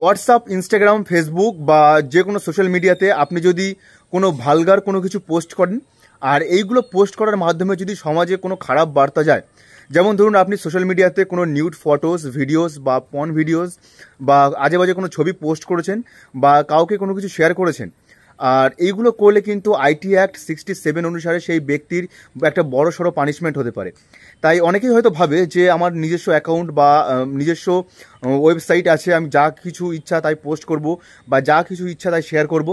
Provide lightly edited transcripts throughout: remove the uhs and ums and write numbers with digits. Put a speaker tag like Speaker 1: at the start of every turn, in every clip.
Speaker 1: WhatsApp, Instagram, Facebook বা যে কোনো সোশ্যাল মিডিয়াতে আপনি যদি কোনো ভালগার কোনো কিছু পোস্ট করেন, আর এইগুলো পোস্ট করার মাধ্যমে যদি সমাজে কোনো খারাপ বার্তা যায়, যেমন ধরুন আপনি সোশ্যাল মিডিয়াতে কোনো নিউড ফটোস, ভিডিওস বা পর্ন ভিডিওস বা আজে বাজে কোনো ছবি পোস্ট করেছেন বা কাউকে কোনো কিছু শেয়ার করেছেন, আর এইগুলো করলে কিন্তু আইটি অ্যাক্ট 67 অনুসারে সেই ব্যক্তির একটা বড় সড়ো পানিশমেন্ট হতে পারে। তাই অনেকেই হয়তো ভাবে যে আমার নিজস্ব অ্যাকাউন্ট বা নিজস্ব ওয়েবসাইট আছে, আমি যা কিছু ইচ্ছা তাই পোস্ট করব বা যা কিছু ইচ্ছা তাই শেয়ার করব,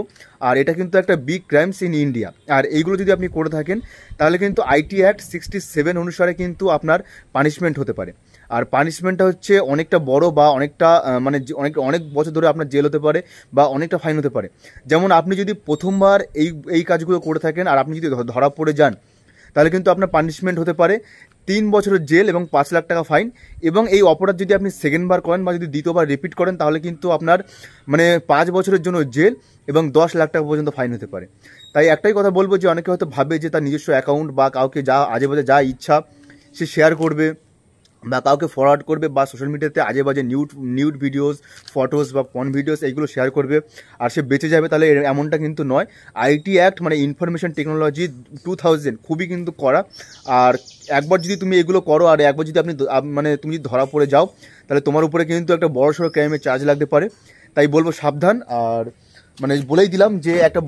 Speaker 1: আর এটা কিন্তু একটা বিগ ক্রাইমস ইন ইন্ডিয়া। আর এইগুলো যদি আপনি করে থাকেন তাহলে কিন্তু আইটি অ্যাক্ট 67 অনুসারে কিন্তু আপনার পানিশমেন্ট হতে পারে। আর পানিশমেন্টটা হচ্ছে অনেকটা বড় বা অনেকটা মানে অনেক অনেক বছর ধরে আপনার জেল হতে পারে বা অনেকটা ফাইন হতে পারে। যেমন আপনি যদি প্রথমবার এই কাজগুলো করে থাকেন আর আপনি যদি ধরা পড়ে যান, তাহলে কিন্তু আপনার পানিশমেন্ট হতে পারে 3 বছরের জেল এবং 5 লাখ টাকা ফাইন। এবং এই অপরাধ যদি আপনি সেকেন্ডবার করেন বা যদি দ্বিতীয়বার রিপিট করেন তাহলে কিন্তু আপনার মানে 5 বছরের জন্য জেল এবং 10 লাখ টাকা পর্যন্ত ফাইন হতে পারে। তাই একটাই কথা বলবো যে অনেকে হয়তো ভাবে যে তার নিজস্ব অ্যাকাউন্ট বা কাউকে যা আজে বাজে যা ইচ্ছা সে শেয়ার করবে বা কাউকে ফরওয়ার্ড করবে বা সোশ্যাল মিডিয়াতে আজে বাজে নিউড ভিডিওস, ফটোস বা পর্ন ভিডিওস এইগুলো শেয়ার করবে আর সে বেঁচে যাবে, তাহলে এমনটা কিন্তু নয়। আইটি অ্যাক্ট মানে ইনফরমেশন টেকনোলজি 2000 খুবই কিন্তু কড়া। আর একবার যদি তুমি এগুলো করো আর একবার যদি মানে তুমি যদি ধরা পড়ে যাও তাহলে তোমার উপরে কিন্তু একটা বড় সড়ো ক্রাইমের চার্জ লাগতে পারে। তাই বলবো সাবধান। আর মানে বলেই দিলাম যে একটা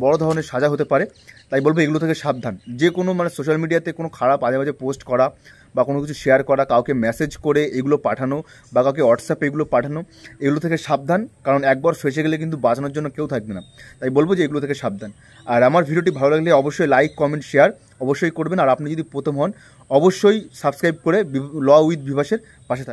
Speaker 1: বড় ধরনের সাজা হতে পারে। তাই বলবো এগুলো থেকে সাবধান। যে কোনো মানে সোশ্যাল মিডিয়াতে কোনো খারাপ আজে বাজে পোস্ট করা বা কোনো কিছু শেয়ার করা, কাউকে মেসেজ করে এগুলো পাঠানো বা কাউকে হোয়াটসঅ্যাপে এগুলো পাঠানো, এগুলো থেকে সাবধান। কারণ একবার ফেসে গেলে কিন্তু বাঁচানোর জন্য কেউ থাকবে না। তাই বলবো যে এগুলো থেকে সাবধান। আর আমার ভিডিওটি ভালো লাগলে অবশ্যই লাইক, কমেন্ট, শেয়ার অবশ্যই করবেন। আর আপনি যদি প্রথম হন অবশ্যই সাবস্ক্রাইব করে ল উইথ বিভাসের পাশে থাকবেন।